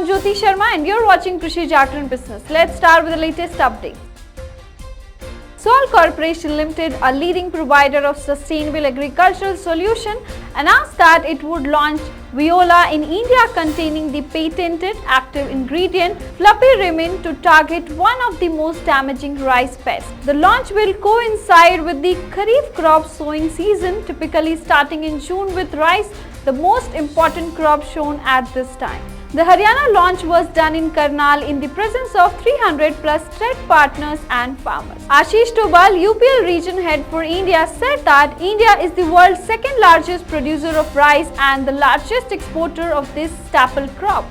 I'm Jyoti Sharma and you're watching Krishi Jagran Business. Let's start with the latest update. SWAL Corporation Limited, a leading provider of sustainable agricultural solution, announced that it would launch viola in India containing the patented active ingredient Flupyrimin to target one of the most damaging rice pests. The launch will coincide with the Kharif crop sowing season, typically starting in June, with rice the most important crop shown at this time. The Haryana launch was done in Karnal in the presence of 300 plus trade partners and farmers. Ashish Tobal, UPL region head for India, said that India is the world's second largest producer of rice and the largest exporter of this staple crop.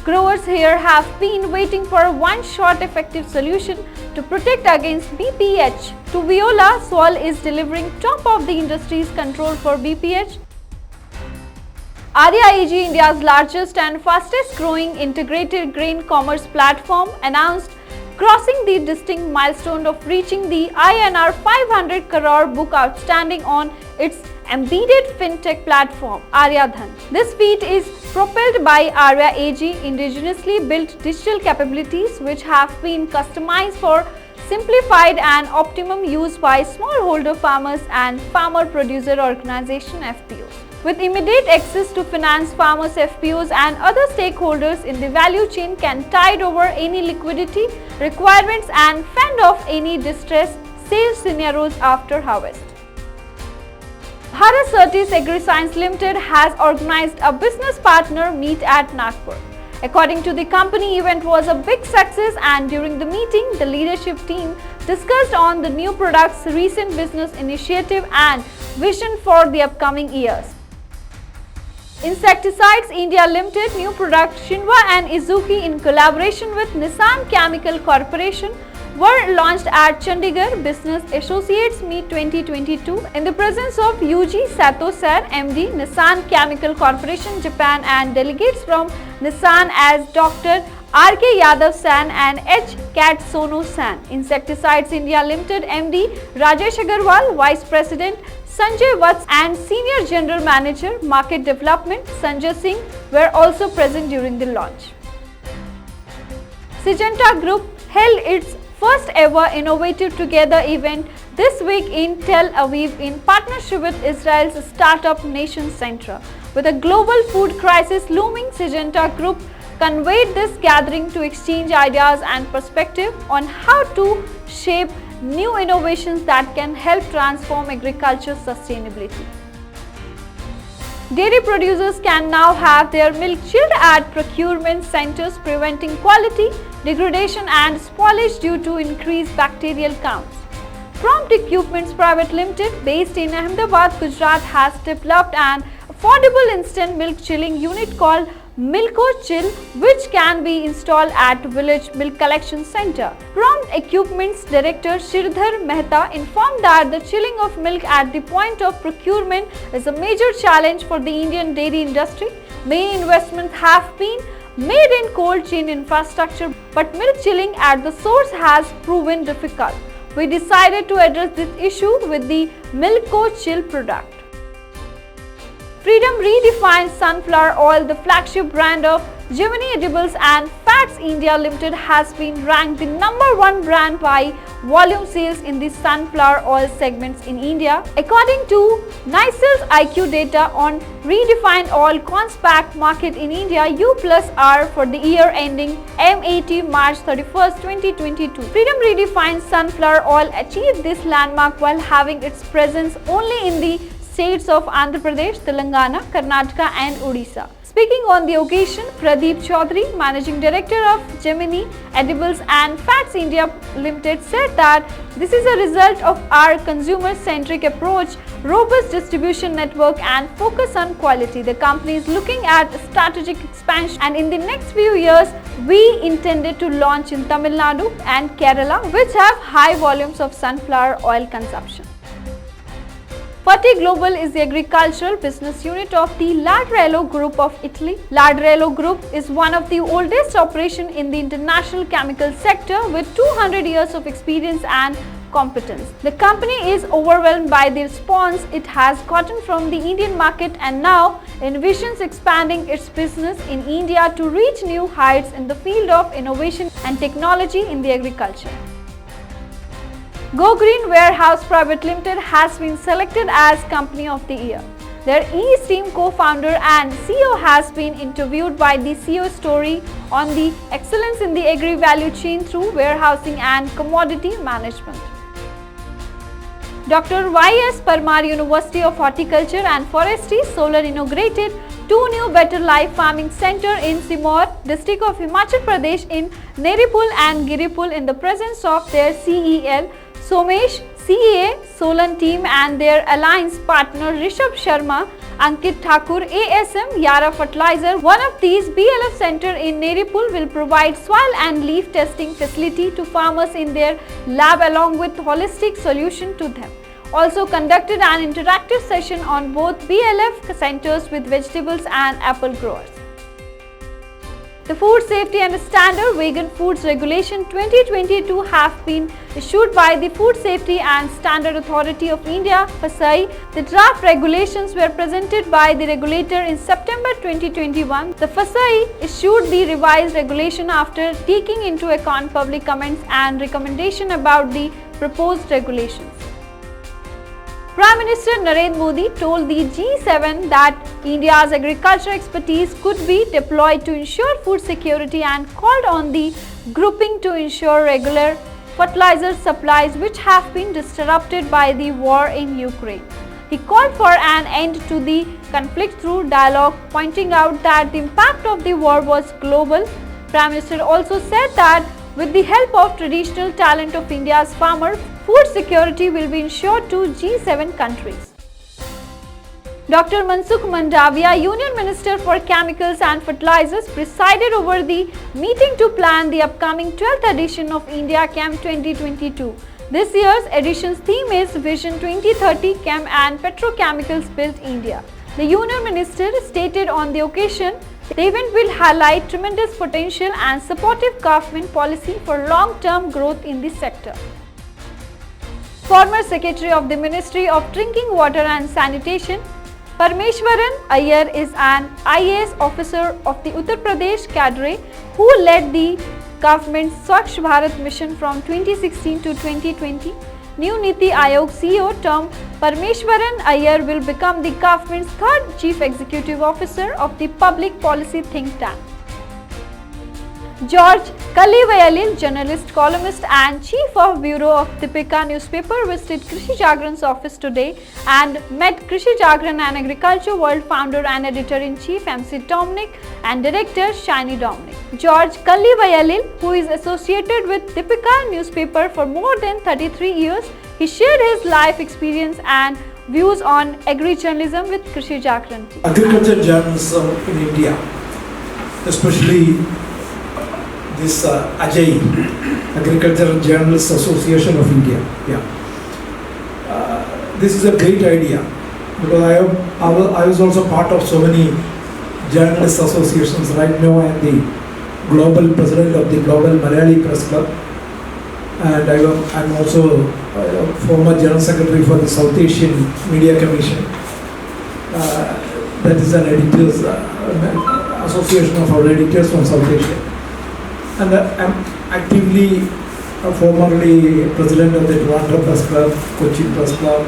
Growers here have been waiting for one short effective solution to protect against BPH. To viola, SWAL is delivering top of the industry's control for BPH. Arya.ag, India's largest and fastest growing integrated grain commerce platform, announced crossing the distinct milestone of reaching the INR 500 crore book outstanding on its embedded fintech platform, Arya.ag. This feat is propelled by Arya.ag indigenously built digital capabilities which have been customized for simplified and optimum use by smallholder farmers and farmer producer organization FPOs. With immediate access to finance, farmers, FPOs and other stakeholders in the value chain can tide over any liquidity requirements and fend off any distress sales scenarios after harvest. Bharat Certis Agri Limited has organized a business partner meet at Nagpur. According to the company, event was a big success, and during the meeting, the leadership team discussed on the new products, recent business initiative and vision for the upcoming years. Insecticides India Limited new product Shinwa and Izuki in collaboration with Nissan Chemical Corporation were launched at Chandigarh Business Associates Meet 2022 in the presence of Yuji Sato-san, MD, Nissan Chemical Corporation Japan, and delegates from Nissan as Dr. R.K. Yadav-san and H. Kat Sono-san. Insecticides India Limited MD Rajesh Agarwal, Vice President Sanjay Vats and Senior General Manager Market Development Sanjay Singh were also present during the launch. Syngenta Group held its first ever Innovative Together event this week in Tel Aviv in partnership with Israel's startup nation Centra. With a global food crisis looming, Syngenta Group convened this gathering to exchange ideas and perspective on how to shape new innovations that can help transform agriculture sustainability. Dairy producers can now have their milk chilled at procurement centers, preventing quality degradation and spoilage due to increased bacterial counts. Prompt Equipments Private Limited, based in Ahmedabad, Gujarat, has developed an affordable instant milk chilling unit called MilkoChill, which can be installed at Village Milk Collection Center. Prompt Equipments Director Shirdhar Mehta informed that the chilling of milk at the point of procurement is a major challenge for the Indian dairy industry. Many investments have been made in cold chain infrastructure, but milk chilling at the source has proven difficult. We decided to address this issue with the MilkoChill product. Freedom Redefined Sunflower Oil, the flagship brand of Gemini Edibles and Fats India Limited, has been ranked the #1 brand by volume sales in the sunflower oil segments in India. According to Nicel's IQ data on redefined oil compact market in India, U+R for the year ending MAT March 31st, 2022. Freedom Redefined Sunflower Oil achieved this landmark while having its presence only in the states of Andhra Pradesh, Telangana, Karnataka and Odisha. Speaking on the occasion, Pradeep Chaudhary, Managing Director of Gemini Edibles and Fats India Limited, said that this is a result of our consumer-centric approach, robust distribution network and focus on quality. The company is looking at strategic expansion, and in the next few years, we intended to launch in Tamil Nadu and Kerala, which have high volumes of sunflower oil consumption. FertiGlobal is the agricultural business unit of the Ladrello Group of Italy. Ladrello Group is one of the oldest operations in the international chemical sector with 200 years of experience and competence. The company is overwhelmed by the response it has gotten from the Indian market and now envisions expanding its business in India to reach new heights in the field of innovation and technology in the agriculture. Go Green Warehouse Private Limited has been selected as Company of the Year. Their E-Steam co-founder and CEO has been interviewed by the CEO Story on the excellence in the agri value chain through warehousing and commodity management. Dr. Y.S. Parmar University of Horticulture and Forestry Solar inaugurated 2 new Better Life Farming Center in Simoor, district of Himachal Pradesh in Neripul and Giripul in the presence of their CEL, Somesh, CEA, Solan team and their alliance partner Rishabh Sharma, Ankit Thakur, ASM, Yara Fertilizer. One of these BLF center in Neripul will provide soil and leaf testing facility to farmers in their lab along with holistic solution to them. Also conducted an interactive session on both BLF centers with vegetables and apple growers. The Food Safety and Standard Vegan Foods Regulation 2022 have been issued by the Food Safety and Standard Authority of India (FSSAI). The draft regulations were presented by the regulator in September 2021. The FSSAI issued the revised regulation after taking into account public comments and recommendation about the proposed regulations. Prime Minister Narendra Modi told the G7 that India's agriculture expertise could be deployed to ensure food security and called on the grouping to ensure regular fertilizer supplies which have been disrupted by the war in Ukraine. He called for an end to the conflict through dialogue, pointing out that the impact of the war was global. Prime Minister also said that with the help of traditional talent of India's farmers, food security will be ensured to G7 countries. Dr. Mansukh Mandavia, Union Minister for Chemicals and Fertilizers, presided over the meeting to plan the upcoming 12th edition of India Chem 2022. This year's edition's theme is Vision 2030 Chem and Petrochemicals Built India. The Union Minister stated on the occasion, the event will highlight tremendous potential and supportive government policy for long-term growth in this sector. Former Secretary of the Ministry of Drinking Water and Sanitation, Parmeshwaran Iyer is an IAS officer of the Uttar Pradesh cadre who led the government's Swachh Bharat mission from 2016 to 2020. New Niti Aayog CEO term Parmeshwaran Iyer will become the government's third chief executive officer of the public policy think tank. George Kallivayalil, journalist, columnist and chief of bureau of Deepika newspaper, visited Krishi Jagran's office today and met Krishi Jagran and Agriculture World founder and editor-in-chief MC Dominic and director Shiny Dominic. George Kallivayalil, who is associated with Deepika newspaper for more than 33 years, he shared his life experience and views on agri-journalism with Krishi Jagran. Agriculture journalism in India, especially this AJI, Agricultural Journalists Association of India. This is a great idea because I was also part of so many journalist associations. Right now I am the global president of the Global Malayali Press Club, and I'm also former general secretary for the South Asian Media Commission. That is an editors association of our editors from South Asia. And I'm actively, formerly president of the Toronto Press Club, Kochi Press Club.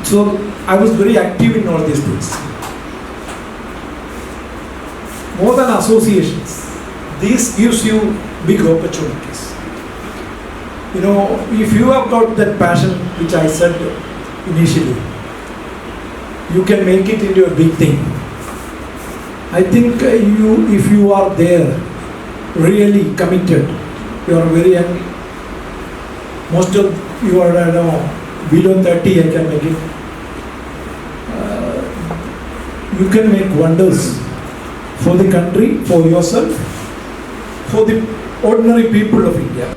So I was very active in all these things. More than associations, this gives you big opportunities. You know, if you have got that passion, which I said initially, you can make it into a big thing. I think if you are there, really committed, you are very young. Most of you are below 30, I can make it. You can make wonders for the country, for yourself, for the ordinary people of India.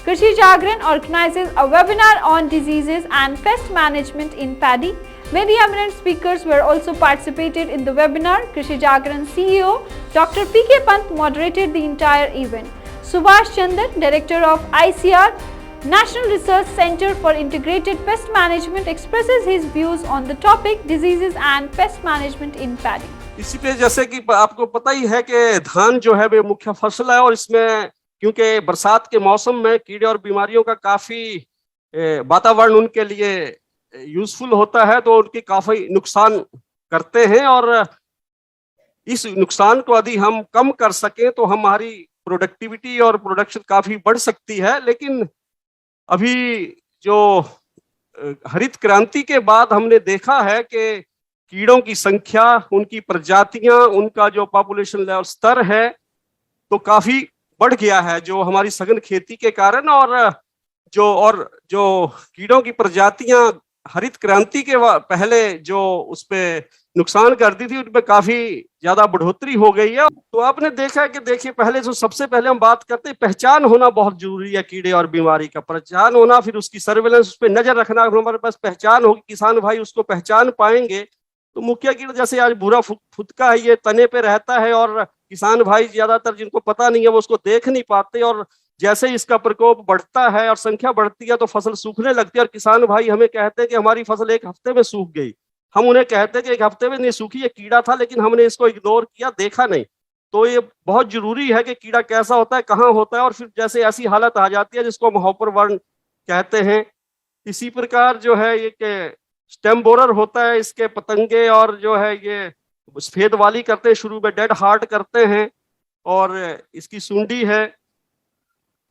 Krishi Jagran organizes a webinar on diseases and pest management in paddy. Many eminent speakers were also participated in the webinar. Krishi Jagran CEO Dr. P.K. Pant moderated the entire event. Subhash Chandan, Director of ICR, National Research Center for Integrated Pest Management expresses his views on the topic diseases and pest management in paddy. इसी पे जैसे कि आपको पता ही है कि धान जो है वे मुख्य फसल है और इसमें क्योंकि बरसात के मौसम में कीड़े और बीमारियों का काफी वातावरण उनके लिए यूजफुल होता है, तो उनकी काफी नुकसान करते हैं और इस नुकसान को यदि हम कम कर सकें तो हमारी प्रोडक्टिविटी और प्रोडक्शन काफी बढ़ सकती है। लेकिन अभी जो हरित क्रांति के बाद हमने देखा है कि कीड़ों की संख्या, उनकी प्रजातियां, उनका जो पॉपुलेशन लेवल स्तर है तो काफी बढ़ गया है जो हमारी सघन खेती के कारण, और जो कीड़ों की प्रजातियां हरित क्रांति के पहले जो उस पे नुकसान करती थी उनमें काफी ज्यादा बढ़ोतरी हो गई है। तो आपने देखा है कि देखिए पहले जो सबसे पहले हम बात करते हैं, पहचान होना बहुत जरूरी है कीड़े और बीमारी का, पहचान होना, फिर उसकी सर्वेलेंस, उस पर नजर रखना। हमारे पास पहचान होगी, किसान भाई उसको पहचान पाएंगे तो मुख्य कीड़ा जैसे आज भूरा फुदका है, ये तने पे रहता है और किसान भाई ज्यादातर जिनको पता नहीं है वो उसको देख नहीं पाते, और जैसे इसका प्रकोप बढ़ता है और संख्या बढ़ती है तो फसल सूखने लगती है। और किसान भाई हमें कहते हैं कि हमारी फसल एक हफ्ते में सूख गई, हम उन्हें कहते हैं कि एक हफ्ते में नहीं सूखी, ये कीड़ा था लेकिन हमने इसको इग्नोर किया, देखा नहीं। तो ये बहुत जरूरी है कि कीड़ा कैसा होता है, कहाँ होता है, और फिर जैसे ऐसी हालत आ जाती है जिसको हम हॉपर वर्म कहते हैं। इसी प्रकार जो है ये स्टेम बोरर होता है, इसके पतंगे और जो है ये सफेद वाली करते हैं, शुरू में डेड हार्ट करते हैं, और इसकी सूंडी है।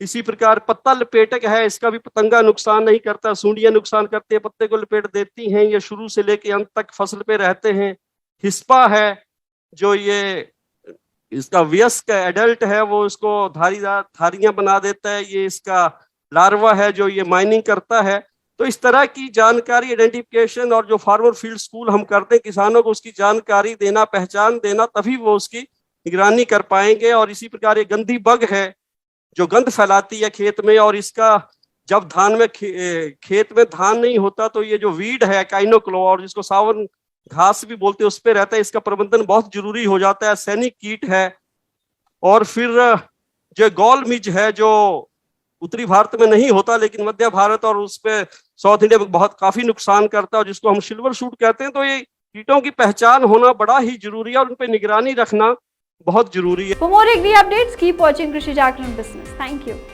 इसी प्रकार पत्ता लपेटक है, इसका भी पतंगा नुकसान नहीं करता, सूंडियां नुकसान करते हैं, पत्ते को लपेट देती हैं, ये शुरू से लेके अंत तक फसल पे रहते हैं। हिस्पा है जो ये इसका वयस्क एडल्ट है, वो इसको धारियां बना देता है, ये इसका लार्वा है जो ये माइनिंग करता है। तो इस तरह की जानकारी, आइडेंटिफिकेशन, और जो फार्मर फील्ड स्कूल हम करते हैं किसानों को उसकी जानकारी देना, पहचान देना, तभी वो उसकी निगरानी कर पाएंगे। और इसी प्रकार ये गंदी बग है जो गंध फैलाती है खेत में, और इसका जब धान में खेत में धान नहीं होता तो ये जो वीड है काइनोक्लो, और जिसको सावन घास भी बोलते हैं, उस पे रहता है, इसका प्रबंधन बहुत जरूरी हो जाता है। सैनिक कीट है, और फिर जो गॉल मिज है जो उत्तरी भारत में नहीं होता लेकिन मध्य भारत और उस पे साउथ इंडिया में बहुत काफी नुकसान करता है, और जिसको हम सिल्वर शूट कहते हैं। तो ये कीटों की पहचान होना बड़ा ही जरूरी है और उन पे निगरानी रखना बहुत जरूरी है। For more Agri updates, keep watching Krishi Jagran Business. Thank you.